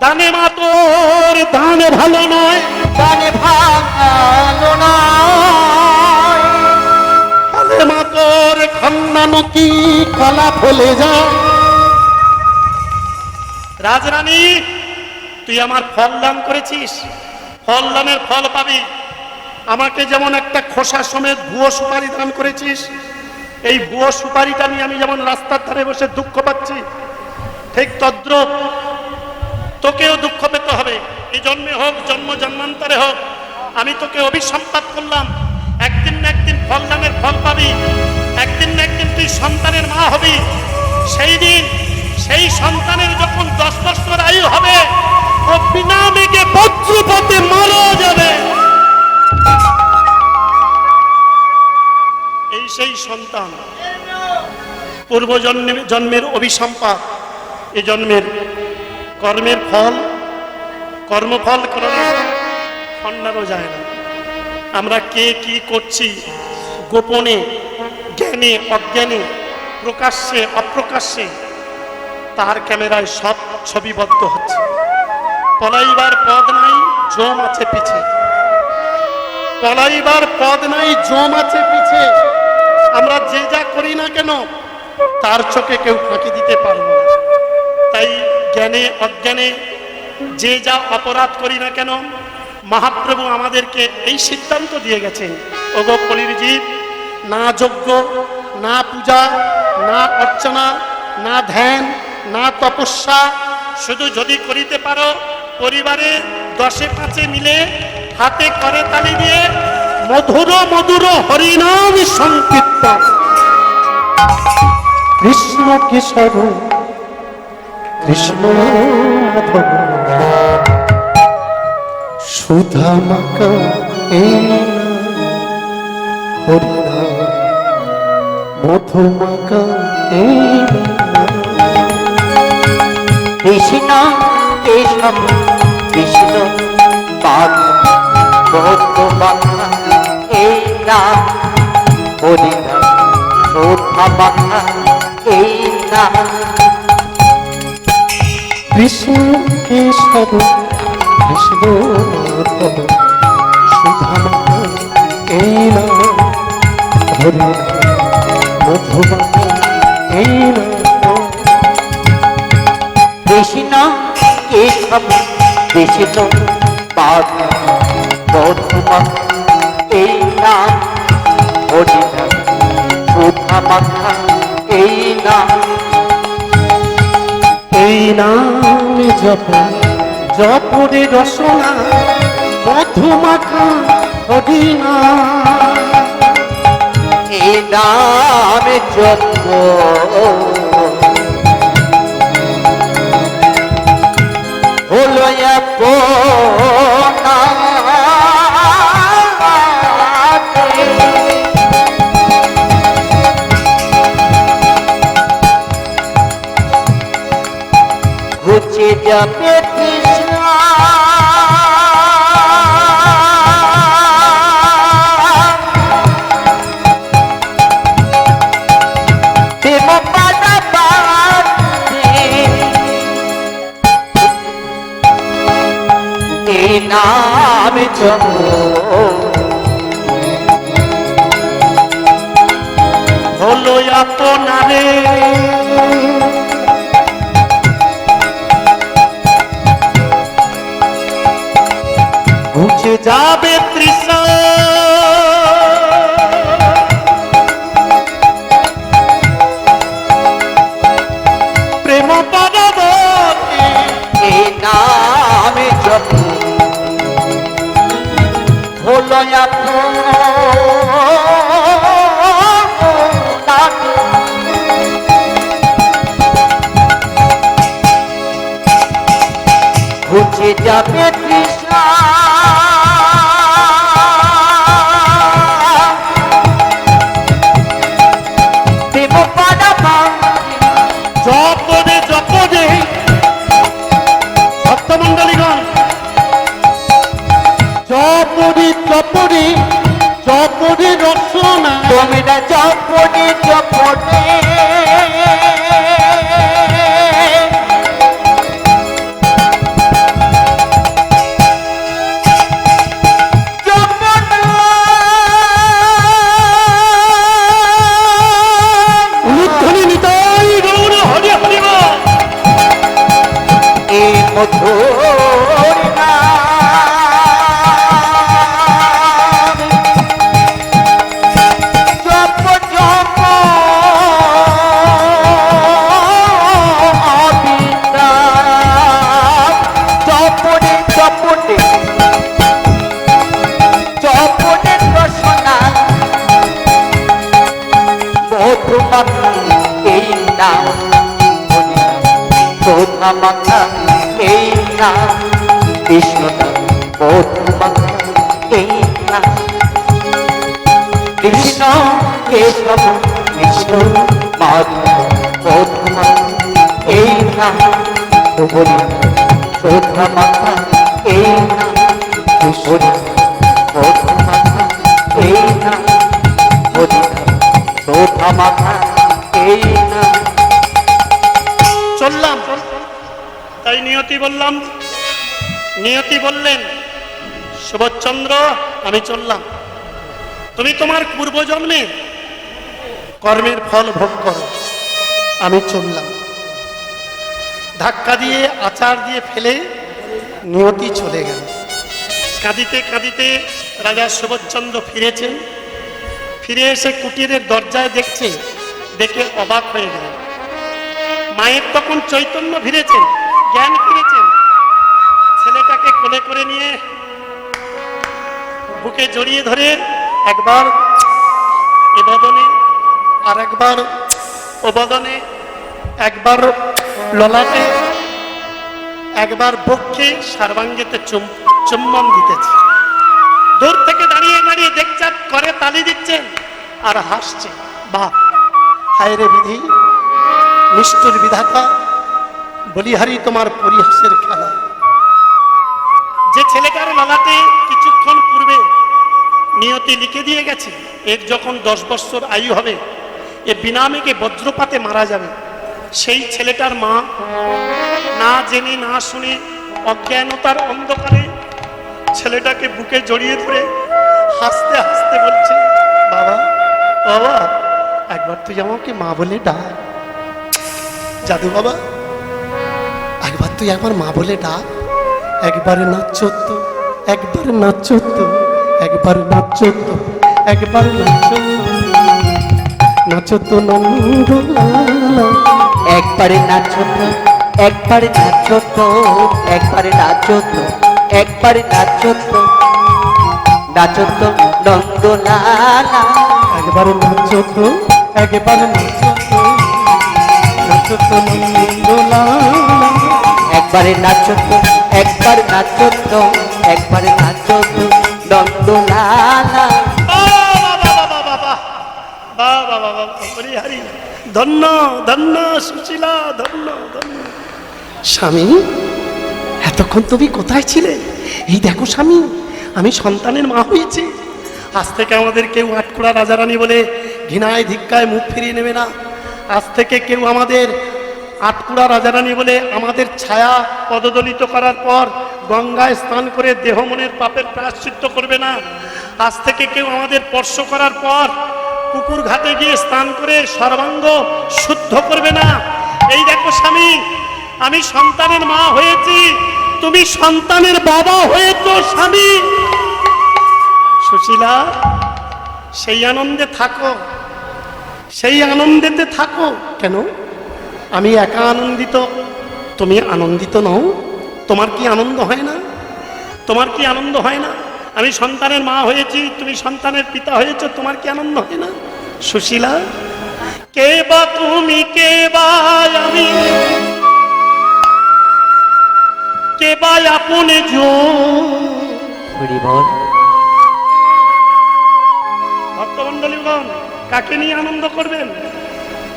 দানে মা তোর দান ভালো নয়, গানে ভালো নয়, ফলে মা তোর খন্ডানো কি কলা ফলে যায়। রাজরানী, তুই আমার ফল দান করেছিস, ফল দানের ফল পাবি। আমাকে যেমন একটা খোসা সমেত ভুয়ো সুপারি দান করেছিস, এই ভুয়ো সুপারিটা নিয়ে আমি যেমন রাস্তার ধারে বসে দুঃখ পাচ্ছি, ঠিক তদ্রুপ তোকেও দুঃখ পেতে হবে। এই জন্মে হোক, জন্ম জন্মান্তরে হোক, আমি তোকে অভিসম্পাত করলাম। একদিন না একদিন ফল দানের ফল পাবি, একদিন না একদিন তুই সন্তানের মা হবি। সেই দিন সেই সন্তানের যখন 10 বছর আয়ু হবে, ও বিনা মেঘে বজ্রপাতে মারা যাবে। এই সেই সন্তান পূর্ব জন্মের অভিসম্পাত, এই জন্মের কর্মের ফল, কর্মফল খণ্ডানো যায় না। আমরা কে কি করছি গোপনে, জ্ঞানে অজ্ঞানে, প্রকাশ্যে অপ্রকাশ্যে, তার ক্যামেরায় সব ছবিবদ্ধ হচ্ছে। পলাইবার পদ নাই, জম আছে পিছে, পলাইবার পদ নাই, জম আছে পিছে। আমরা যে যা করি না কেন, তার চোখে কেউ ফাঁকি দিতে পারবো না। তাই জ্ঞানে অজ্ঞানে যে যা অপরাধ করি না কেন, মহাপ্রভু আমাদেরকে এই সিদ্ধান্ত দিয়ে গেছেন, ওগো কলির জীব, না যজ্ঞ, না পূজা, না অর্চনা, না ধ্যান, না তপস্যা, শুধু যদি করিতে পারো পরিবারে 10-5 মিলে হাতে করে তালি দিয়ে মধুর মধুর হরিনাম সংকীর্তন। কৃষ্ণ কিশোর কৃষ্ণ মাধব সুধা মাকা এই হরিনাম মধু মাকা এই কৃষ্ণ কেশব কৃষ্ণ পাদ বাঁধা এই নাম, হরিনাম শোভা বাঁধা এই নাম। কৃষ্ণ কেশব কৃষ্ণ মাধব সুধা মাকা এই নাম হরিনাম মধু মাকা এই নাম। কৃষ্ণ কেশব কৃষ্ণ পাদ বধুমা এই নাম, হরিনাম শোভা বাঁধা এই নাম। এই নাম জপ জপরে রসনা মধুমাখা হরিনাম। এই নাম জপ হলো ঘুচে যাবে তৃষ্ণা, প্রেম পাদাবাতে এই নাম জপ হলো আপনারে ঘুচে যাবে তৃষা, প্রেম পাদাবতী এই নাম জপ হলো ঘুচে যাবে তৃষ্ণা, প্রেম পাদাবতী জপদে জপদে। ভক্তমণ্ডলীগণ, জপরে জপরে জপরে রসনা তোমরা জপনে জপনে নাম জপ জপ অবিরাম জপনে জপনে জপনে রসনা মধুমন এই নাম সোধা মাখা এই নাম কৃষ্ণ নাম মধুমন এই নাম কৃষ্ণ কেশব কৃষ্ণ মাধব মধুমন এই নাম হরি সোধা মাখা এই নাম হরি মধুমন এই নাম হরি সোধা মাখা এই নাম চললাম, তাই নিয়তি বললাম, নিয়তি বললেন সুবোধচন্দ্র আমি চললাম, তুমি তোমার পূর্বজন্মে কর্মের ফল ভোগ করো, আমি চললাম। ধাক্কা দিয়ে আচার দিয়ে ফেলে নিয়তি চলে গেল। কাঁদিতে কাঁদিতে রাজা সুবোধচন্দ্র ফিরেছেন, ফিরে এসে কুটিরের দরজায় দেখছে, দেখে অবাক হয়ে গেলেন। মায়ের তখন চৈতন্য ফিরেছেন, জ্ঞান ফিরেছেন। ছেলেটাকে কোলে করে নিয়ে বুকে জড়িয়ে ধরে একবার এ বদনে আর একবার ও বদনে, একবার ললাটে, একবার বক্ষে সর্বাঙ্গেতে চুম্বন দিতেছে। দূর থেকে দাঁড়িয়ে দাঁড়িয়ে দেখছে, করে তালি দিচ্ছেন আর হাসছে। বাহ, হায় রে বিধি, নিষ্ঠুর বিধাতা, বলিহারি তোমার পরিহাসের খেলা। যে ছেলেটার ললাটে কিছুক্ষণ পূর্বে নিয়তি লিখে দিয়ে গেছে, এর যখন 10 বছর আয়ু হবে, এ বিনামেকে বজ্রপাতে মারা যাবে, সেই ছেলেটার মা না জেনে না শুনে অজ্ঞানতার অন্ধকারে ছেলেটাকে বুকে জড়িয়ে ধরে হাসতে হাসতে বলছে, বাবা বাবা একবার তুই আমাকে মা বলে ডাক। জাদু বাবা একবার তুই আমার মা বলে ডাক। একবার নাচত, একবার নাচত, একবার নাচত, একবার নাচত, নাচত নন্দলালা। একবারে নাচত, একবারে নাচত, একবারে নাচত, একবারে নাচত, নাচত নন্দলালা। একবার নাচত, একবার নাচত, নাচত নন্দলালা। একবারে নাচত, একবার নাচত, একবারে নাচত নন্দলালা। ধন্য ধন্য সুশীলা, ধন্য ধন্য। স্বামী এতক্ষণ তুমি কোথায় ছিলে? এই দেখো স্বামী, আমি সন্তানের মা হয়েছি। আজ থেকে আমাদের কেউ আটকুড়া রাজারানী বলে ঘৃণায় ধিক্কায় মুখ ফিরিয়ে নেবে না। আজ থেকে কেউ আমাদের আটকুড়া রাজারানী বলে আমাদের ছায়া পদদলিত করার পর গঙ্গায় স্নান করে দেহ মনের পাপের প্রায়শ্চিত্ত করবে না। আজ থেকে কেউ আমাদের স্পর্শ করার পর পুকুর ঘাটে গিয়ে স্নান করে সর্বাঙ্গ শুদ্ধ করবে না। এই দেখো স্বামী, আমি সন্তানের মা হয়েছি, তুমি সন্তানের বাবা হয়েছো স্বামী। সুশীলা, সেই আনন্দে থাকো, সেই আনন্দেতে থাকো। কেন আমি একা আনন্দিত, তুমি আনন্দিত নও? তোমার কি আনন্দ হয় না? তোমার কি আনন্দ হয় না? আমি সন্তানের মা হয়েছি, তুমি সন্তানের পিতা হয়েছো, তোমার কি আনন্দ হয় না? সুশীলা, কে বা তুমি, কে বা আমি, কে বা আপনে হরি বল। ভক্তমন্ডলীগণ, কাকে নিয়ে আনন্দ করবেন?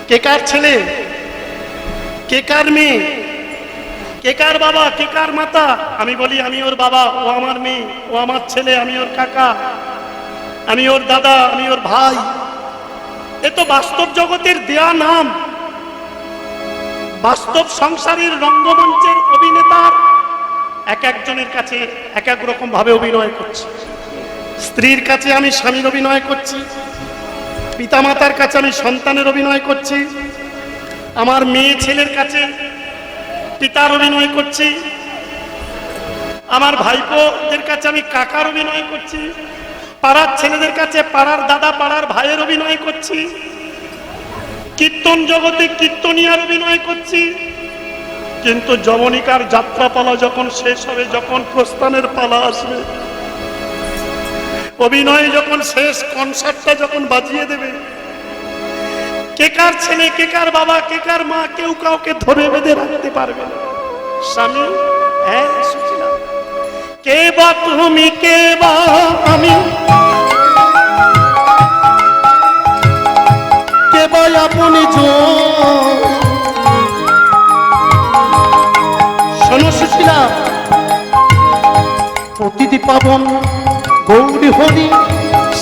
কে কার ছেলে, কে কার মেয়ে, কে কার বাবা, কে কার মাতা? আমি বলি আমি ওর বাবা, ও আমার মেয়ে, ও আমার ছেলে, আমি ওর কাকা, আমি ওর দাদা, আমি ওর ভাই। এ তো বাস্তব জগতের দেয়া নাম। বাস্তব সংসারের রঙ্গমঞ্চের অভিনেতার এক একজনের কাছে এক এক রকম ভাবে অভিনয় করছে। স্ত্রীর কাছে আমি স্বামীর অভিনয় করছি, পিতামাতার কাছে আমি সন্তানের অভিনয় করছি, আমার মেয়ে ছেলের কাছে পিতার অভিনয় করছি, আমার ভাইপোদের কাছে আমি কাকার অভিনয় করছি, পাড়ার ছেলেদের কাছে পাড়ার দাদা পাড়ার ভাইয়ের অভিনয় করছি, কীর্তন জগতে কীর্তনিয়ার অভিনয় করছি। কিন্তু যমনিকার যাত্রাপালা যখন শেষ হবে, যখন প্রস্থানের পালা আসবে, অভিনয় যখন শেষ, কনসার্টটা যখন বাজিয়ে দেবে, কে কার ছেলে, কে কার বাবা, কে কার মা, কেউ কাউকে ধরে বেঁধে রাখতে পারবে না। স্বামী, হ্যাঁ সুশীলা, কে বা তুমি, কে বা আমি, কে বা আপনি শোনো সুশীলা, প্রতিটি পাবন গৌরী হরি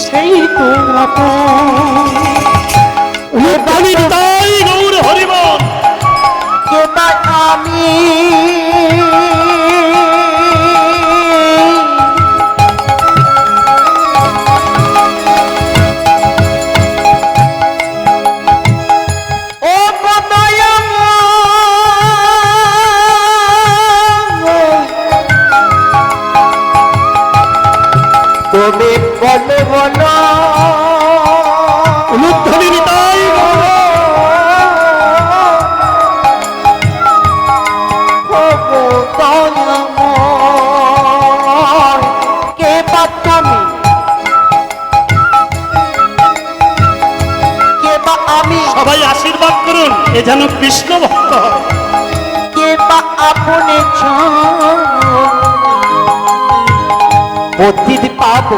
সেই তো আপন। তাই গৌর হরিবল। কে বা আমি, ও তুমি বলো বলো অনুধ্বনি নিতাই গৌর। কে বা তুমি, কে বা আমি, সবাই আশীর্বাদ করুন, এ যেন কৃষ্ণ ভক্ত হয়। কে বা আপনে প্রতিটি পাব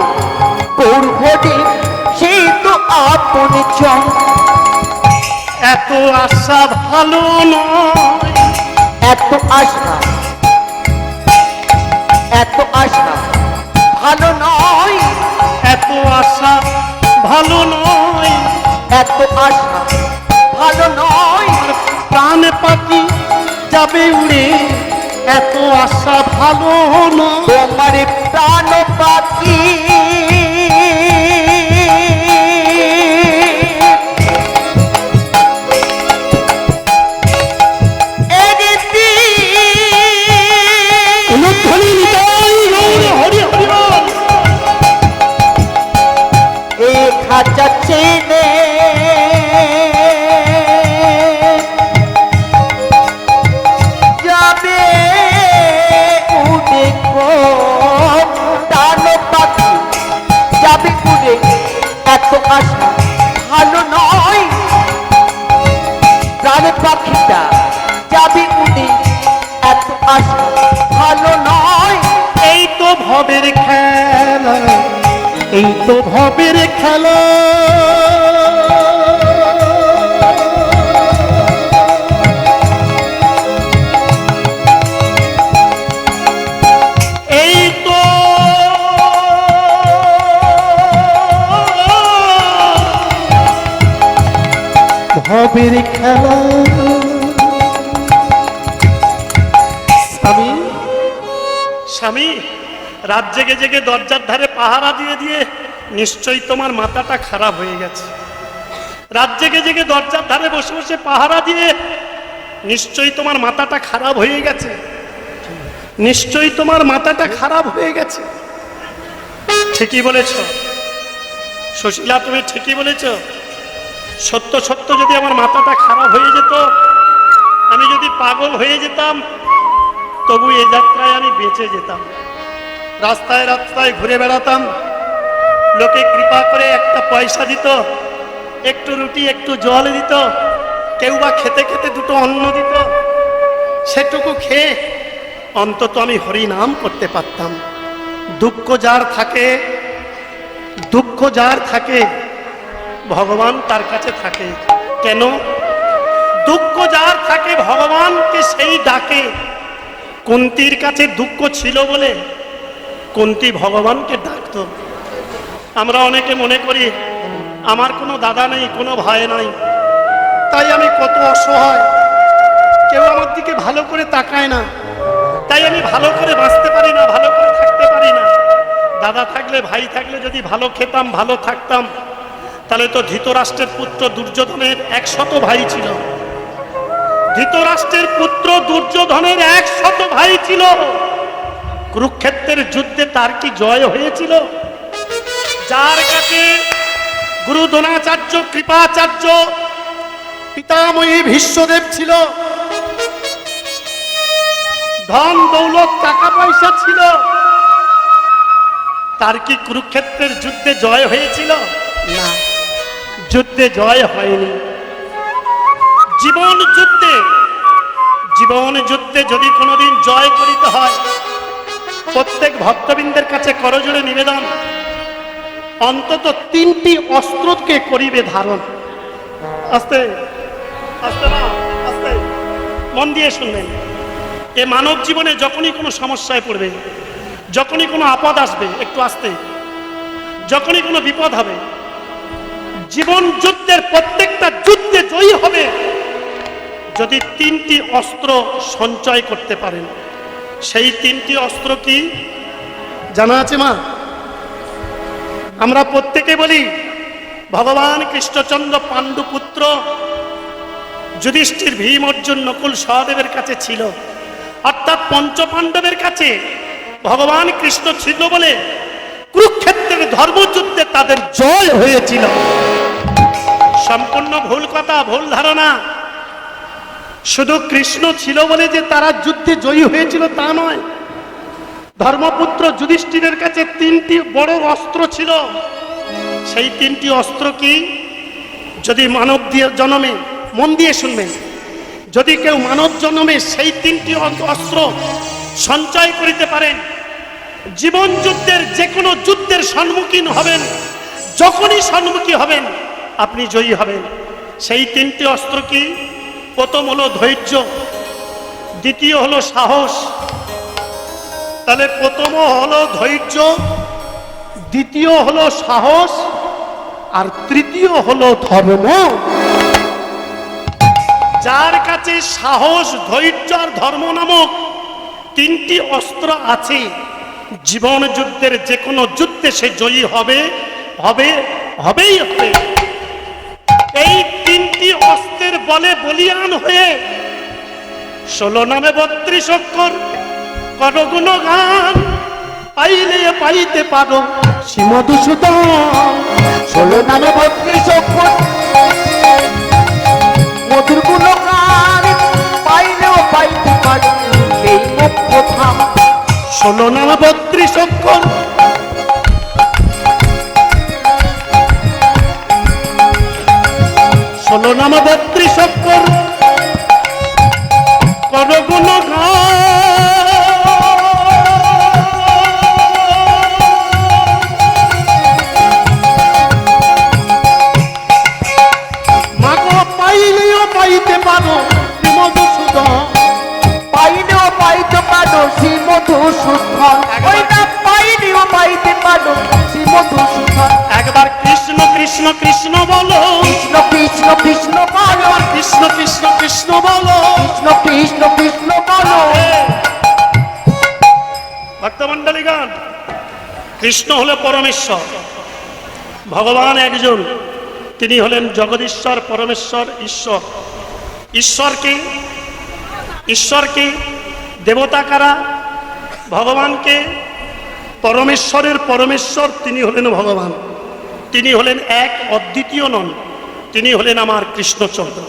পূর্বটি সেই তো আপনে জন। এত আশা ভালো নয়, এত আশা, এত আশা ভালো নয়, এত আশা ভালো নয়, এত আশা ভালো নয়, প্রাণ পাখি যাবে উড়ে, এত আশা ভালো নয়। তোমার প্রাণ পাখি অনুধ্বনি নিতাই গৌর হরি হরিবল। এই খাঁচা চেনে যাবে উড়ে প্রাণ পাখি যাবে উড়ে, এত আশা ভালো নয়, প্রাণ পাখিটা যাবে উড়ে, এত আশা ভালো নয়। এই তো ভবের খেলা, এই তো ভবের খেলা, এই তো ভবের খেলা। স্বামী, স্বামী, রাত জেগে জেগে দরজার ধারে পাহারা দিয়ে দিয়ে নিশ্চয়ই তোমার মাথাটা খারাপ হয়ে গেছে। রাত জেগে জেগে দরজার ধারে বসে বসে পাহারা দিয়ে নিশ্চয়ই তোমার মাথাটা খারাপ হয়ে গেছে, নিশ্চয়ই তোমার মাথাটা খারাপ হয়ে গেছে। ঠিকই বলেছ সুশীলা, তুমি ঠিকই বলেছ। সত্য সত্য যদি আমার মাথাটা খারাপ হয়ে যেত, আমি যদি পাগল হয়ে যেতাম, তবু এ যাত্রায় আমি বেঁচে যেতাম। রাস্তায় রাস্তায় ঘুরে বেড়াতাম, লোকে কৃপা করে একটা পয়সা দিত, একটু রুটি একটু জল দিত, কেউ বা খেতে খেতে দুটো অন্ন দিত, সেটুকু খেয়ে অন্তত আমি হরি নাম করতে পারতাম। দুঃখ যার থাকে, দুঃখ যার থাকে, ভগবান তার কাছে থাকে। কেন? দুঃখ যার থাকে ভগবানকে সেই ডাকে। কুন্তির কাছে দুঃখ ছিল বলে কুন্তি ভগবানকে ডাকত। আমরা অনেকে মনে করি আমার কোনো দাদা নেই, কোনো ভাই নাই, তাই আমি কত অসহায়, কেউ আমার দিকে ভালো করে তাকায় না, তাই আমি ভালো করে বাঁচতে পারি না, ভালো করে থাকতে পারি না। দাদা থাকলে, ভাই থাকলে যদি ভালো খেতাম, ভালো থাকতাম, তাহলে তো ধৃতরাষ্ট্রের পুত্র দুর্যোধনের 100 ভাই ছিল। ধৃতরাষ্ট্রের পুত্র দুর্যোধনের 100 ভাই ছিল, কুরুক্ষেত্রের যুদ্ধে তার কি জয় হয়েছিল? যার কাছে গুরু দ্রোণাচার্য, কৃপাচার্য, পিতামহী ভীষ্মদেব ছিল, ধন দৌলত টাকা পয়সা ছিল, তার কি কুরুক্ষেত্রের যুদ্ধে জয় হয়েছিল? না, যুদ্ধে জয় হয়নি। জীবন যুদ্ধে যদি কোনোদিন জয় করিতে হয়, প্রত্যেক ভক্তবৃন্দের কাছে করজোড়ে নিবেদন, অন্তত 3টি অস্ত্রকে করিবে ধারণ। আস্তে আস্তে না, আস্তে, মন দিয়ে শুনবেন। এ মানব জীবনে যখনই কোনো সমস্যায় পড়বে, যখনই কোনো আপদ আসবে, একটু আস্তে, যখনই কোনো বিপদ হবে, জীবন যুদ্ধের প্রত্যেকটা যুদ্ধে জয়ী হবে যদি 3টি অস্ত্র সঞ্চয় করতে পারেন। সেই 3টি অস্ত্র কি জানা আছে মা? আমরা প্রত্যেকে বলি ভগবান কৃষ্ণচন্দ্র পাণ্ডুপুত্র যুধিষ্ঠির, ভীম, অর্জুন, নকুল, সহদেবের কাছে ছিল, অর্থাৎ পঞ্চপাণ্ডবের কাছে ভগবান কৃষ্ণ ছিল বলে কুরুক্ষেত্রের ধর্মযুদ্ধে তাদের জয় হয়েছিল। সম্পূর্ণ ভুল কথা, ভুল ধারণা। শুধু কৃষ্ণ ছিল বলে যে তারা যুদ্ধে জয়ী হয়েছিল তা নয়। ধর্মপুত্র যুধিষ্ঠিরের কাছে 3টি বড় অস্ত্র ছিল। সেই 3টি অস্ত্র কি? যদি মানব জন্মে, মন দিয়ে শুনবেন, যদি কেউ মানব জন্মে সেই 3টি অস্ত্র সঞ্চয় করিতে পারেন, জীবন যুদ্ধের যে কোনো যুদ্ধের সম্মুখীন হবেন, যখনই সম্মুখীন হবেন আপনি জয়ী হবেন। সেই 3টি অস্ত্র কি? প্রথম হলো ধৈর্য, দ্বিতীয় হলো সাহস। তাহলে প্রথম হলো ধৈর্য, দ্বিতীয় হলো সাহস, আর তৃতীয় হলো ধর্ম। যার কাছে সাহস, ধৈর্য আর ধর্ম নামক 3টি অস্ত্র আছে, জীবন যুদ্ধের যে কোনো যুদ্ধে সে জয়ী হবেই হবে। এই 3টি অস্ত্রের বলে বলিয়ান হয়ে 16 নামে 32 অক্ষর কর গুণগান, পাইলে পাইতে পারো শ্রীমধুসূদন। 16 নামে 32 অক্ষর মধুর গুণগান, পাইলেও পাইতে পারো এই মোক্ষ ধাম। 16 নামে 32 অক্ষর, 16 নামে 32 অক্ষর কর গুণগান। মাগো পাইলেও পাইতে পারো শ্রীমধুসূদন, পাইলেও পাইতে পারো শ্রীমধুসূদন। ওই না পাইলেও পাইতে পারো শ্রীমধুসূদন। একবার কৃষ্ণ কৃষ্ণ কৃষ্ণ বলো, কৃষ্ণ কৃষ্ণ কৃষ্ণ বলো, কৃষ্ণ কৃষ্ণ কৃষ্ণ বলো, কৃষ্ণ কৃষ্ণ কৃষ্ণ বলো। ভক্তমণ্ডলীগণ, কৃষ্ণ হলো পরমেশ্বর, ভগবান একজন, তিনি হলেন জগদীশ্বর, পরমেশ্বর, ঈশ্বর। ঈশ্বরকে দেবতা কারা? ভগবানকে পরমেশ্বরের পরমেশ্বর, তিনি হলেন ভগবান। তিনি হলেন এক, অদ্বিতীয় নন, তিনি হলেন আমার কৃষ্ণচন্দ্র।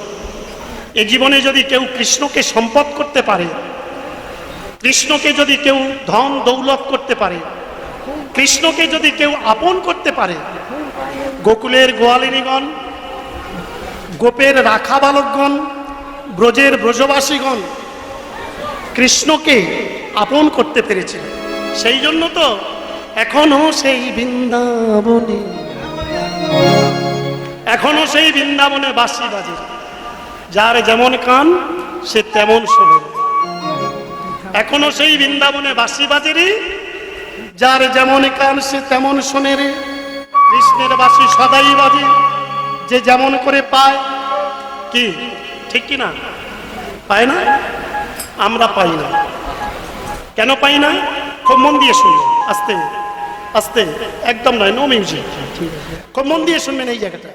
এ জীবনে যদি কেউ কৃষ্ণকে সম্পদ করতে পারে, কৃষ্ণকে যদি কেউ ধন দৌলত করতে পারে, কৃষ্ণকে যদি কেউ আপন করতে পারে, গোকুলের গোয়ালিনীগণ, গোপের রাখা বালকগণ, ব্রজের ব্রজবাসীগণ কৃষ্ণকে আপন করতে পেরেছিল। সেই জন্য তো এখনো সেই বৃন্দাবনে বাঁশি বাজে। যার যেমন কান সে তেমন শোনে। এখনো সেই বৃন্দাবনে বাঁশি বাজে রে, যার যেমন কান সে তেমন শোনে রে। কৃষ্ণের বাঁশি সদাই বাজে, যে যেমন করে পায়। কি ঠিক কি না? পায় না? আমরা পাই না। কেন পাই না? খুব মন দিয়ে শুনবেন, আস্তে আস্তে, একদম নয়, নো মিউজিক। খুব মন দিয়ে শুনবেন এই জায়গাটা।